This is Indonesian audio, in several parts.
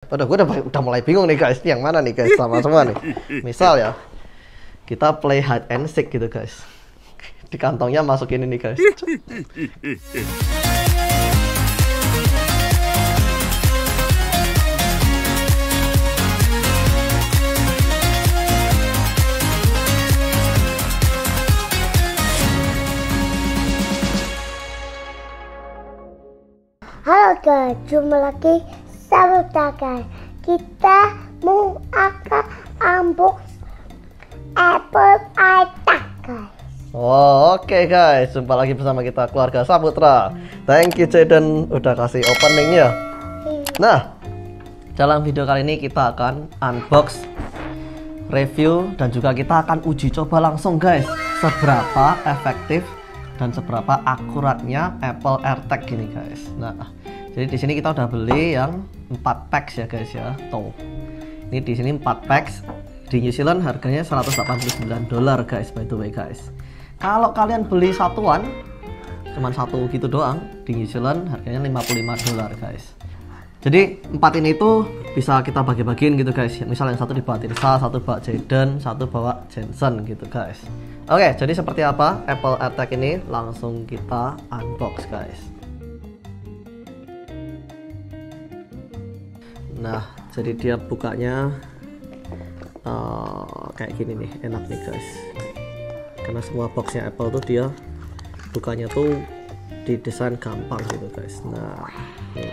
Waduh, gue udah mulai bingung nih guys, ini yang mana nih guys, sama semua nih. Misal ya, kita play hide and seek gitu guys. Di kantongnya masukin ini guys. Halo guys, jumpa lagi sama guys. Kita mau akan unbox Apple iPad guys. Oh, oke guys, jumpa lagi bersama kita keluarga Saputra. Thank you Jaden udah kasih openingnya. Nah, dalam video kali ini kita akan unbox, review, dan juga kita akan uji coba langsung guys, seberapa efektif dan seberapa akuratnya Apple AirTag gini guys. Nah, jadi di sini kita udah beli yang 4 packs ya guys ya. Tuh. Ini di sini 4 packs. Di New Zealand harganya $189 guys, by the way guys. Kalau kalian beli satuan, cuman satu gitu doang, di New Zealand harganya $55 guys. Jadi 4 ini tuh bisa kita bagi-bagiin gitu guys. Misal yang satu dibawa Tirsa, satu bawa Jaden, satu bawa Jensen gitu guys. Oke, jadi seperti apa Apple AirTag ini? Langsung kita unbox guys. Nah, jadi dia bukanya kayak gini nih, enak nih guys. Karena semua boxnya Apple tuh dia bukanya tuh didesain gampang gitu guys. Nah, nih.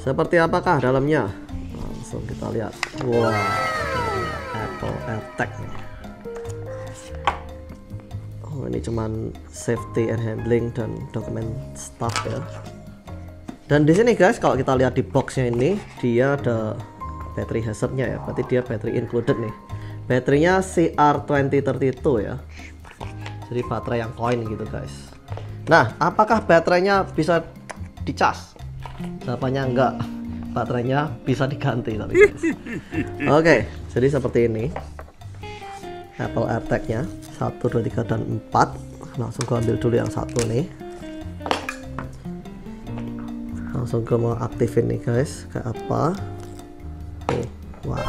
Seperti apakah dalamnya? Langsung kita lihat. Wah, Apple AirTag nih. Oh, ini cuman safety and handling dan dokumen stuff ya. Dan di sini guys, kalau kita lihat di boxnya ini, dia ada battery hazardnya ya. Berarti dia battery included nih. Baterainya CR2032 ya. Jadi baterai yang koin gitu guys. Nah, apakah baterainya bisa dicas? Jawabannya enggak. Baterainya bisa diganti tapi guys. Oke, jadi seperti ini Apple AirTag-nya 1, 2, 3, dan 4. Langsung gua ambil dulu yang satu nih. Langsung gua mau aktifin nih guys. Kayak apa? Wah,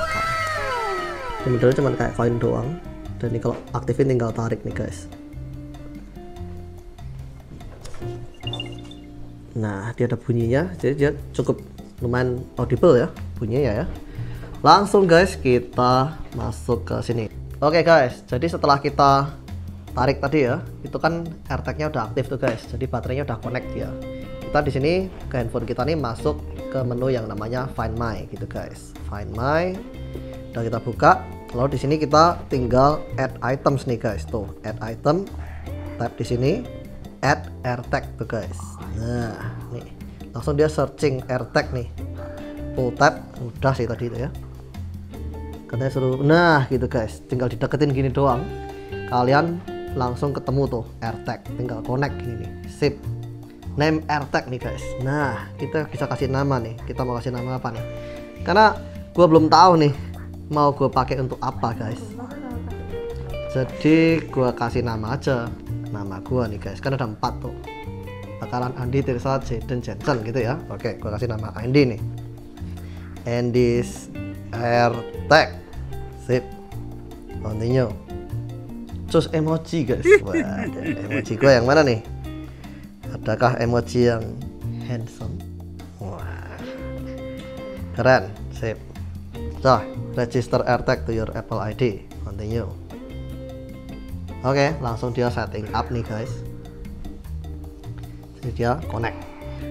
ini modelnya cuma kayak koin doang. Dan ini kalau aktifin tinggal tarik nih guys. Nah, dia ada bunyinya, jadi dia cukup lumayan audible ya bunyinya ya. Langsung guys kita masuk ke sini. Oke guys, jadi setelah kita tarik tadi ya, itu kan AirTag-nya udah aktif tuh guys. Jadi baterainya udah connect ya. Kita di sini ke handphone kita nih masuk ke menu yang namanya Find My gitu guys. Find My. Udah kita buka. Lalu di sini kita tinggal add items nih guys. Tuh, add item. Tap di sini. Add AirTag tuh guys. Nah, nih. Langsung dia searching AirTag nih. Full tap. Udah sih tadi itu ya. Katanya suruh. Nah, gitu guys. Tinggal dideketin gini doang. Kalian langsung ketemu tuh AirTag. Tinggal connect gini nih. Sip. Name AirTag nih guys. Nah, kita bisa kasih nama nih. Kita mau kasih nama apa nih? Karena gue belum tahu nih mau gue pakai untuk apa guys. Jadi gue kasih nama aja, nama gue nih guys. Kan ada 4 tuh. Bakalan Andi, Tirsa, Jaden, Jensen gitu ya. Oke, gue kasih nama Andi nih. Andy's AirTag. Sip. Continue. Terus emoji guys. Wah, emoji gue yang mana nih? Adakah emoji yang handsome? Wah, keren. Sip. So, register AirTag to your Apple ID. Continue. Oke, langsung dia setting up nih guys. Jadi dia connect.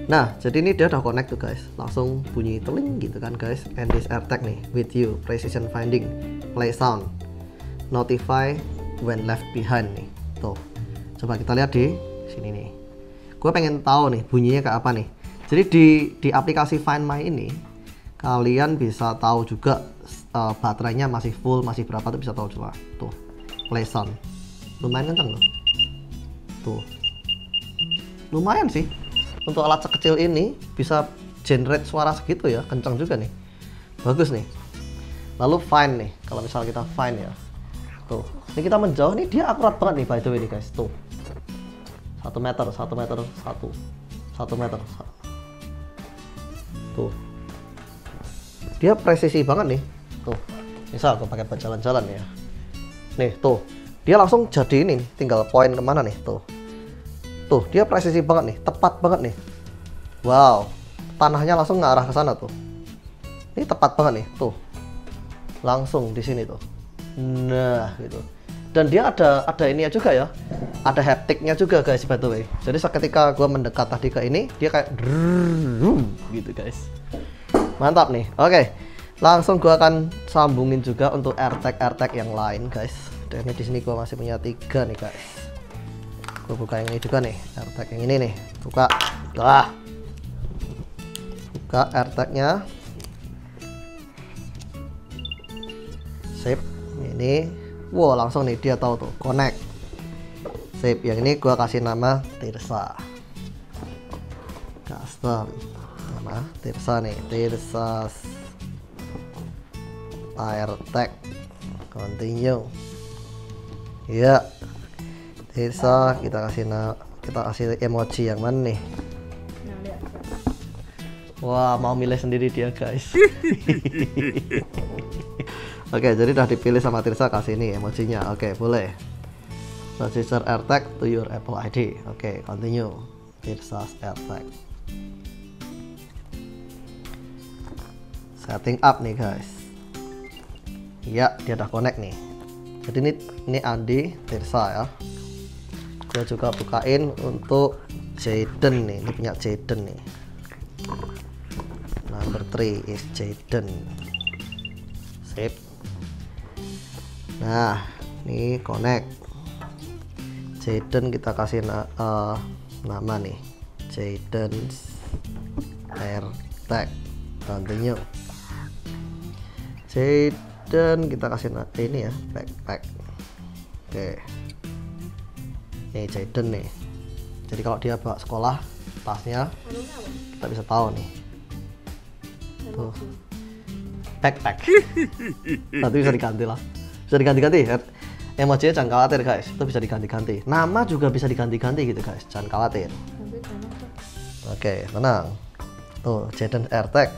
Nah, jadi ini dia udah connect tuh guys. Langsung bunyi teling gitu kan guys. And this AirTag nih with you, precision finding, play sound, notify when left behind nih. Tuh, coba kita lihat di sini nih. Gue pengen tahu nih bunyinya kayak apa nih. Jadi di aplikasi Find My ini kalian bisa tahu juga baterainya masih full, masih berapa tuh bisa tahu juga. Tuh, play sound. Lumayan kenceng loh. Tuh. Lumayan sih. Untuk alat sekecil ini bisa generate suara segitu ya, kenceng juga nih. Bagus nih. Lalu find nih. Kalau misal kita find ya. Tuh. Ini kita menjauh nih, dia akurat banget nih by the way nih guys. Tuh. 1 meter, 1 meter, 1 meter. Tuh. dia presisi banget nih. Tuh, misal aku pakai buat jalan-jalan ya. Nih, tuh. Dia langsung jadi ini, tinggal poin kemana nih, tuh. Tuh, dia presisi banget nih, tepat banget nih. Wow, tanahnya langsung ngarah ke sana tuh. Ini tepat banget nih, tuh. Langsung di sini tuh. Nah, gitu. Dan dia ada ininya juga ya. Ada haptiknya juga guys, by the way. Jadi seketika gua mendekat tadi ke ini, dia kayak gitu guys. Mantap nih. Oke. Langsung gua akan sambungin juga untuk AirTag yang lain guys. Dan ini di sini gua masih punya 3 nih guys. Gua buka yang ini juga nih, AirTag yang ini nih. Buka. Buka AirTag-nya. Sip. Ini. Wow, langsung nih dia tahu tuh, connect. Sip, yang ini gua kasih nama Tirsa. Custom. Nama Tirsa nih, Tirsa AirTag. Continue. Ya. Tirsa, kita kasih emoji yang mana nih? Wah, mau milih sendiri dia, guys. Oke, jadi udah dipilih sama Tirsa, kasih ini emojinya. Oke, boleh. Register AirTag to your Apple ID. Oke, continue. Tirsa's AirTag. Setting up nih guys. Ya, dia udah connect nih. Jadi ini Andi, Tirsa ya. Gue juga bukain untuk Jaden nih. Ini punya Jaden nih. Number 3 is Jaden. Sip. Nah, ini connect. Jaden kita kasih nama nih, Jaden's AirTag. Continue. Jaden kita kasih ini ya, backpack. Oke. Nih Jaden nih. Jadi kalau dia bawa sekolah tasnya, kita bisa tahu nih. Tuh. Backpack. Nanti bisa diganti lah. Bisa diganti-ganti. Emojinya jangan khawatir guys, itu bisa diganti-ganti. Nama juga bisa diganti-ganti gitu guys, jangan khawatir. Oke, tenang. Tuh, Jaden AirTag.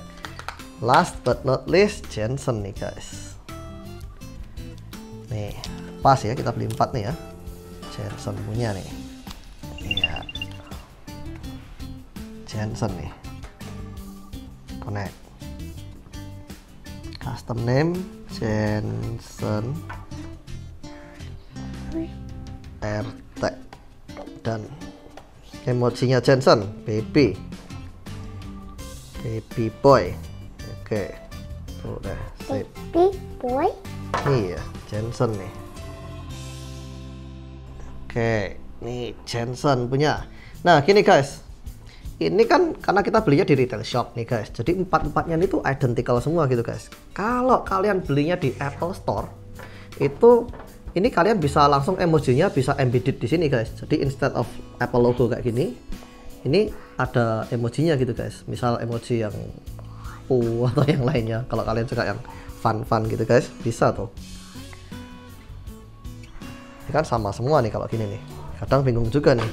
Last but not least, Jensen nih guys. Nih, pas ya, kita beli 4 nih ya. Jensen punya nih. Iya. Jensen nih. Connect. Custom name Jensen AirTag dan emojinya Jensen baby boy. Oke, udah sip. Baby boy. Iya, Jensen nih. Oke, nih Jensen punya. Nah, gini guys. Ini kan karena kita belinya di retail shop nih guys. Jadi empat-empatnya ini tuh identical semua gitu guys. Kalau kalian belinya di Apple Store, itu ini kalian bisa langsung emojinya bisa embedded di sini guys. Jadi instead of Apple logo kayak gini, ini ada emojinya gitu guys. Misal emoji yang atau yang lainnya. Kalau kalian suka yang fun gitu guys, bisa tuh. Ini kan sama semua nih kalau gini nih. Kadang bingung juga nih,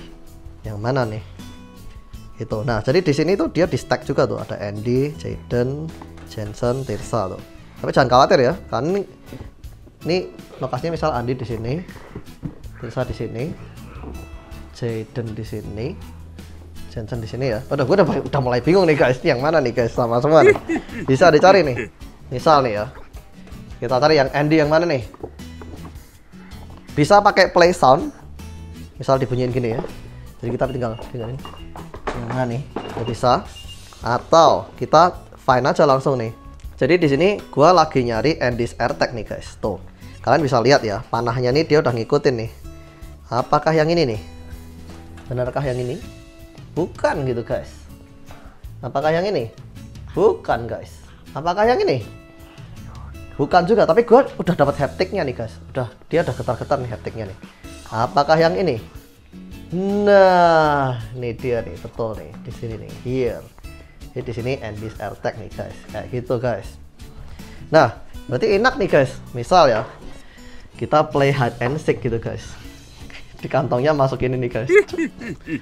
yang mana nih? Itu. Nah, jadi di sini tuh dia di stack juga tuh, ada Andy, Jaden, Jensen, Tirsa tuh. Tapi jangan khawatir ya, karena ini lokasinya misal Andi di sini, Tirsa di sini, Jaden di sini, Jensen di sini ya. Gue udah mulai bingung nih guys, yang mana nih guys, sama semua nih. Bisa dicari nih. Misal nih ya, kita cari yang Andy yang mana nih. Bisa pakai play sound, misal dibunyiin gini ya. Jadi kita tinggal ini. Yang mana nih? Ya bisa. Atau kita find aja langsung nih. Jadi di sini gua lagi nyari Andy's AirTag nih guys. Tuh. Kalian bisa lihat ya, panahnya nih dia udah ngikutin nih. Apakah yang ini nih? Benarkah yang ini? Bukan gitu guys. Apakah yang ini? Bukan guys. Apakah yang ini? Bukan juga, tapi gua udah dapat haptiknya nih guys. Dia udah getar-getar nih haptiknya nih. Apakah yang ini? Nah, ini dia nih, betul nih, di sini nih, here. Jadi di sini Andy's AirTag nih guys, kayak gitu guys. Nah, berarti enak nih guys. Misal ya, kita play hide and seek gitu guys. Di kantongnya masukin ini guys.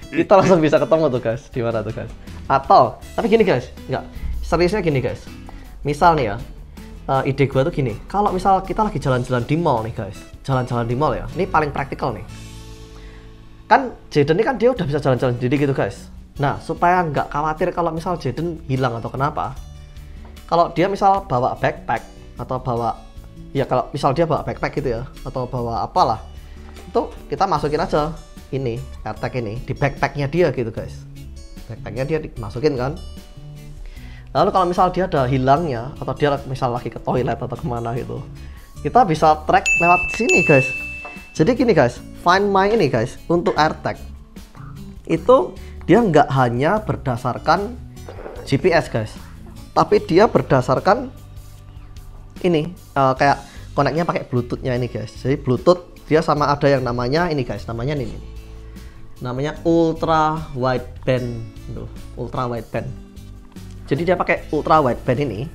Kita langsung bisa ketemu tuh guys, di mana tuh guys. Atau, tapi gini guys, enggak, seriusnya gini guys. misal nih ya, ide gue tuh gini, kalau misal kita lagi jalan-jalan di mall nih guys, jalan-jalan di mall ya, ini paling praktikal nih. Kan Jaden ini kan dia udah bisa jalan-jalan sendiri gitu guys. Nah, supaya nggak khawatir kalau misal Jaden hilang atau kenapa, kalau dia misal bawa backpack atau bawa, ya kalau misal dia bawa backpack gitu ya, atau bawa apalah, itu kita masukin aja ini AirTag ini di backpacknya dia gitu guys. Backpacknya dia dimasukin kan. Lalu kalau misal dia ada hilangnya atau dia misal lagi ke toilet atau kemana gitu, kita bisa track lewat sini guys. Jadi gini guys, Find My ini guys untuk AirTag itu dia nggak hanya berdasarkan GPS guys, tapi dia berdasarkan ini kayak koneknya pakai Bluetooth-nya ini guys. Jadi Bluetooth dia sama ada yang namanya ini guys, namanya ini, namanya ultra wideband, ultra wideband. Jadi dia pakai ultra wideband ini,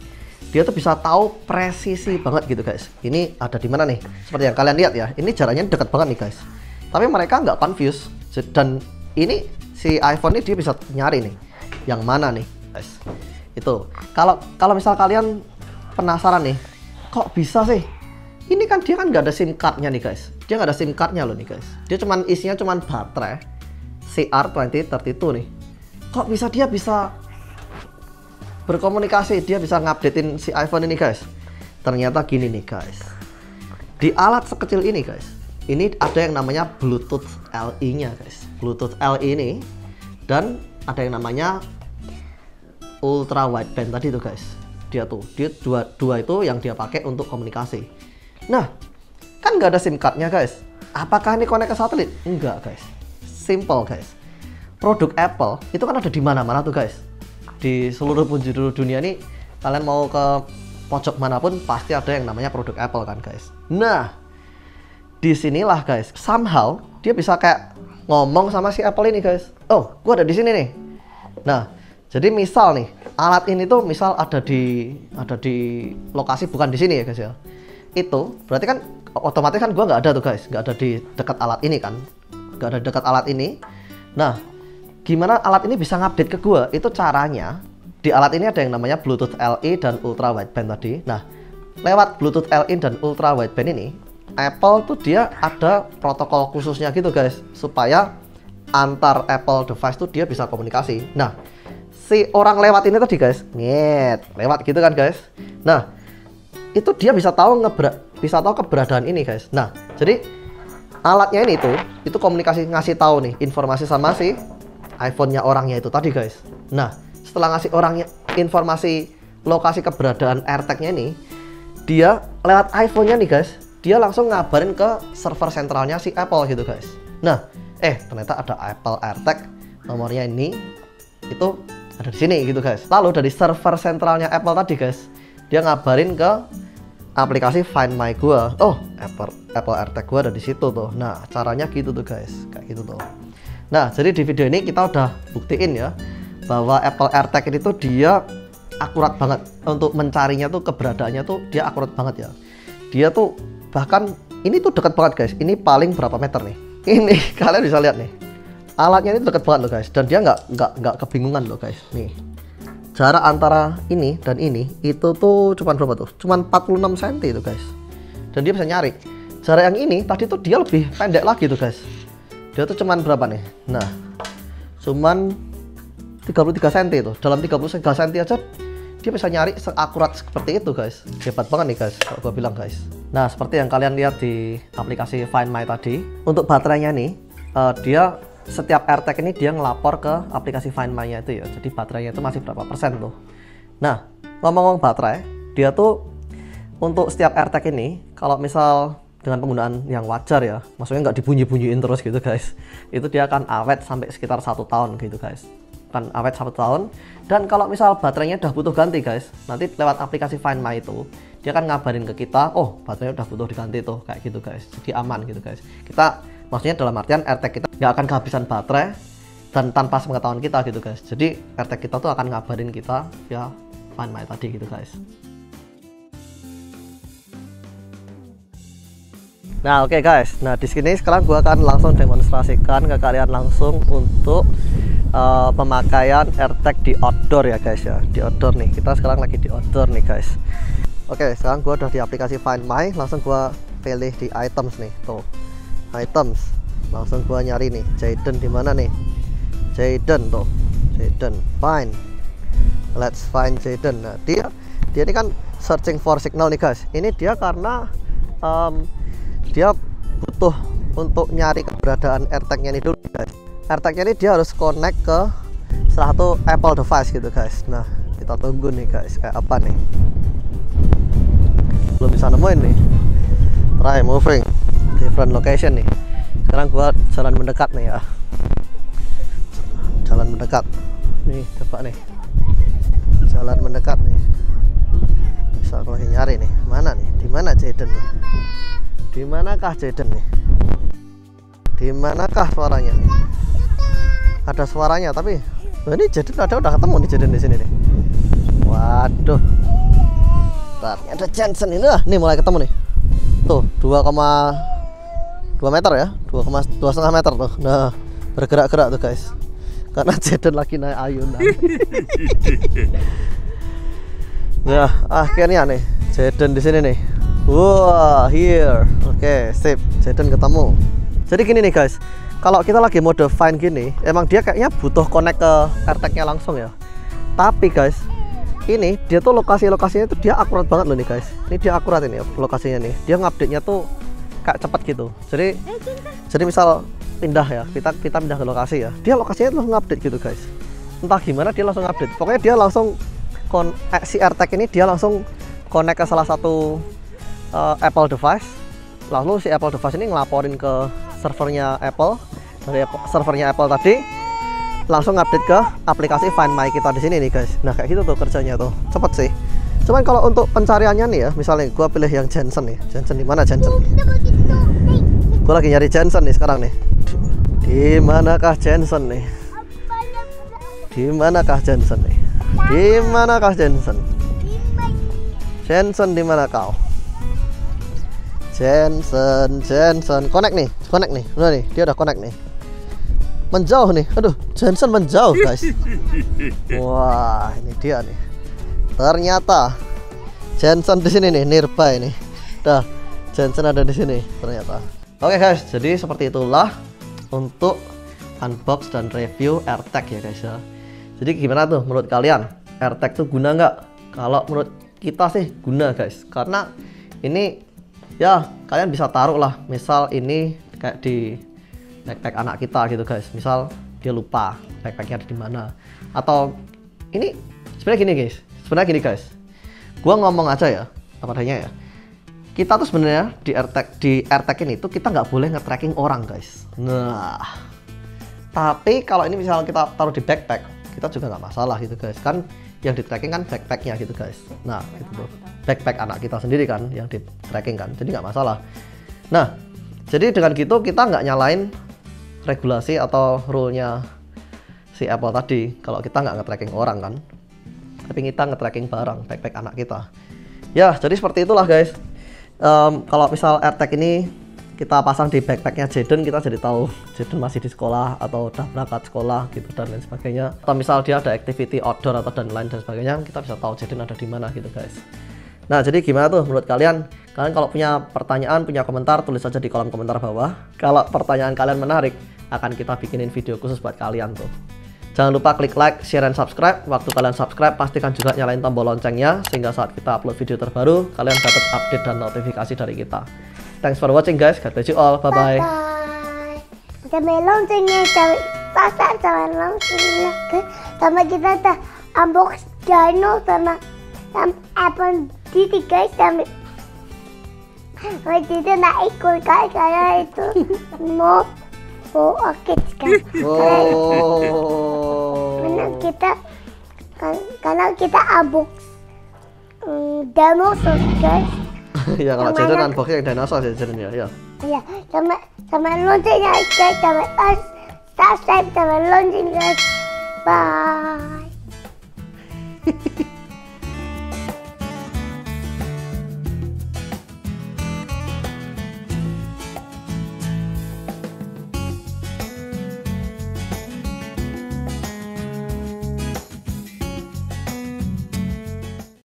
dia tuh bisa tahu presisi banget gitu guys. Ini ada di mana nih? Seperti yang kalian lihat ya, ini jaraknya dekat banget nih guys. Tapi mereka nggak confuse, dan ini si iPhone ini dia bisa nyari nih, yang mana nih guys. Itu kalau misal kalian penasaran nih, kok bisa sih? Ini kan dia kan nggak ada SIM cardnya nih guys. Dia nggak ada SIM cardnya loh nih guys. Dia cuman isinya cuman baterai CR2032 nih. Kok bisa dia bisa berkomunikasi, dia bisa ngupdatein si iPhone ini guys. Ternyata gini nih guys, di alat sekecil ini guys, ini ada yang namanya Bluetooth LE nya guys. Bluetooth LE ini, dan ada yang namanya ultra wideband tadi tuh guys. Dia dua itu yang dia pakai untuk komunikasi. Nah, kan nggak ada SIM cardnya guys. Apakah ini connect ke satelit? Enggak guys, simple guys. Produk Apple itu kan ada di mana-mana tuh guys. Di seluruh penjuru dunia nih, kalian mau ke pojok manapun pasti ada yang namanya produk Apple kan guys. Nah, disinilah guys, somehow dia bisa kayak ngomong sama si Apple ini guys. Oh, gua ada di sini nih. Nah, jadi misal nih, alat ini tuh misal ada di lokasi bukan di sini ya guys ya. Itu berarti kan otomatis kan gua nggak ada tuh guys, nggak ada di dekat alat ini kan, nggak ada dekat alat ini. Nah, gimana alat ini bisa ngupdate ke gua? Itu caranya di alat ini ada yang namanya Bluetooth LE dan ultra wideband tadi. Nah, lewat Bluetooth LE dan ultra wideband ini, Apple tuh dia ada protokol khususnya gitu guys, supaya antar Apple device tuh dia bisa komunikasi. Nah, si orang lewat ini tadi guys, lewat gitu kan guys. Nah, itu dia bisa tahu keberadaan ini guys. Nah, jadi alatnya ini itu komunikasi, ngasih tahu nih informasi sama si iPhone-nya orangnya itu tadi guys. Nah, setelah ngasih orangnya informasi lokasi keberadaan AirTag-nya ini, dia lewat iPhone-nya nih guys, dia langsung ngabarin ke server sentralnya si Apple gitu guys. Nah, ternyata ada Apple AirTag, nomornya ini, itu ada di sini gitu guys. Lalu dari server sentralnya Apple tadi guys, dia ngabarin ke aplikasi Find My gua. Oh, Apple AirTag gua ada di situ tuh. Nah, caranya gitu tuh guys, kayak gitu tuh. Nah, jadi di video ini kita udah buktiin ya bahwa Apple AirTag ini tuh dia akurat banget untuk mencarinya tuh, keberadaannya tuh dia akurat banget ya. Dia tuh bahkan ini tuh dekat banget guys. Ini paling berapa meter nih? Ini kalian bisa lihat nih. Alatnya ini dekat banget loh guys, dan dia nggak kebingungan loh guys. Nih. Jarak antara ini dan ini itu tuh cuman berapa tuh? Cuman 46 cm itu guys. Dan dia bisa nyari. Jarak yang ini tadi tuh dia lebih pendek lagi tuh guys. Dia tuh cuman berapa nih? Nah, cuman 33 cm itu. Dalam 33 cm aja dia bisa nyari seakurat seperti itu guys. Hebat banget nih guys, kalau gua bilang guys. Nah, seperti yang kalian lihat di aplikasi Find My tadi, untuk baterainya nih, dia setiap AirTag ini dia ngelapor ke aplikasi Find My-nya itu ya. Jadi baterainya itu masih berapa persen tuh. Nah, ngomong-ngomong baterai, dia tuh untuk setiap AirTag ini, kalau misal dengan penggunaan yang wajar ya, maksudnya nggak dibunyi-bunyiin terus gitu guys, itu dia akan awet sampai sekitar 1 tahun gitu guys, kan awet 1 tahun. Dan kalau misal baterainya udah butuh ganti guys, nanti lewat aplikasi Find My itu dia akan ngabarin ke kita, oh baterainya udah butuh diganti tuh, kayak gitu guys. Jadi aman gitu guys. Kita maksudnya dalam artian AirTag kita nggak akan kehabisan baterai dan tanpa sepengetahuan kita gitu guys. Jadi AirTag kita tuh akan ngabarin kita via Find My tadi gitu guys. Nah, oke guys. Nah, di sini sekarang gua akan langsung demonstrasikan ke kalian langsung untuk pemakaian AirTag di outdoor ya guys ya. Di outdoor nih, kita sekarang lagi di outdoor nih guys. Oke, sekarang gua udah di aplikasi Find My, langsung gua pilih di items nih, tuh items, langsung gua nyari nih Jayden di mana nih, Jayden tuh, Jayden, find, let's find Jayden. Nah, dia ini kan searching for signal nih guys. Ini dia karena dia butuh untuk nyari keberadaan AirTag-nya ini dulu guys. AirTag-nya ini dia harus connect ke salah satu Apple device gitu guys. Nah, kita tunggu nih guys, kayak apa nih. Belum bisa nemuin nih. Try moving different location nih. Sekarang gua jalan mendekat nih ya. Jalan mendekat. Nih, coba nih. Jalan mendekat nih. Bisa aku lagi nyari nih. Mana nih? Di mana Jayden nih? Di manakah Jayden nih? Di manakah suaranya nih? Ada suaranya tapi ini Jayden udah ketemu nih Jayden di sini nih. Waduh. Ada Jensen ini lah. Nih mulai ketemu nih. Tuh 2,2 meter ya. 2,5 meter tuh. Nah, bergerak-gerak tuh guys. Karena Jayden lagi naik ayunan. Nah, akhirnya nih Jayden di sini nih. Wah, here. Oke, sip. Jayden ketemu. Jadi gini nih guys. Kalau kita lagi mode find gini, emang dia kayaknya butuh connect ke AirTag-nya langsung ya. Tapi guys, ini dia tuh lokasinya tuh dia akurat banget loh nih guys. Ini dia akurat ini lokasinya nih. Dia ngupdate-nya tuh kayak cepat gitu. Jadi misal pindah ya, kita pindah ke lokasi ya. Dia lokasinya tuh ngupdate gitu guys. Entah gimana dia langsung update. Pokoknya dia langsung si AirTag ini dia langsung connect ke salah satu Apple device. Lalu si Apple device ini ngelaporin ke servernya Apple, dari servernya Apple tadi langsung update ke aplikasi Find My kita di sini nih guys. Nah, kayak gitu tuh kerjanya tuh, cepet sih. Cuman kalau untuk pencariannya nih ya, misalnya gua pilih yang Jensen nih. Jensen di mana Jensen? Gua lagi nyari Jensen nih sekarang nih. Di manakah Jensen nih? Di manakah Jensen nih? Di manakah Jensen? Jensen di mana kau? Jensen, connect nih, udah nih, dia udah connect nih. Menjauh nih, aduh, Jensen menjauh guys. Wah, ini dia nih. Ternyata Jensen di sini nih, nearby nih. Dah, Jensen ada di sini ternyata. Oke guys, jadi seperti itulah untuk unbox dan review AirTag ya guys ya. Jadi gimana tuh menurut kalian? AirTag tuh guna nggak? Kalau menurut kita sih guna guys, karena ini ya kalian bisa taruh lah, misal ini kayak di backpack anak kita gitu guys, misal dia lupa backpacknya ada di mana, atau ini sebenarnya gini guys, gua ngomong aja ya apa adanya ya, kita tuh sebenarnya di AirTag ini tuh kita nggak boleh nge-tracking orang guys. Nah, tapi kalau ini misal kita taruh di backpack, kita juga nggak masalah gitu guys, kan yang di tracking kan backpacknya gitu guys. Nah gitu tuh, backpack anak kita sendiri kan yang di tracking kan, jadi nggak masalah. Nah, jadi dengan gitu kita nggak nyalain regulasi atau rule-nya si Apple tadi kalau kita nggak nge-tracking orang kan, tapi kita nge-tracking barang backpack anak kita ya. Jadi seperti itulah guys. Kalau misal AirTag ini kita pasang di backpacknya Jayden, kita jadi tahu Jayden masih di sekolah atau udah berangkat sekolah gitu dan lain sebagainya. Atau misal dia ada activity outdoor atau dan lain dan sebagainya, kita bisa tahu Jayden ada di mana gitu guys. Nah, jadi gimana tuh menurut kalian? Kalian kalau punya pertanyaan, punya komentar, tulis aja di kolom komentar bawah. Kalau pertanyaan kalian menarik, akan kita bikinin video khusus buat kalian tuh. Jangan lupa klik like, share, dan subscribe. Waktu kalian subscribe, pastikan juga nyalain tombol loncengnya sehingga saat kita upload video terbaru, kalian dapat update dan notifikasi dari kita. Thanks for watching guys, God bless you all, bye-bye. Sampai loncengnya, sampai loncengnya, sama kita udah unbox Dino sama Apple TV guys, sampai tidak naik ikut guys, karena itu mau oke kan. Karena kita unbox dinosaur guys. Ya kalau Jayden unboxing dinosaur ya Jayden ya. Iya, sama loncengnya guys, sama subscribe sama lonceng guys. Bye.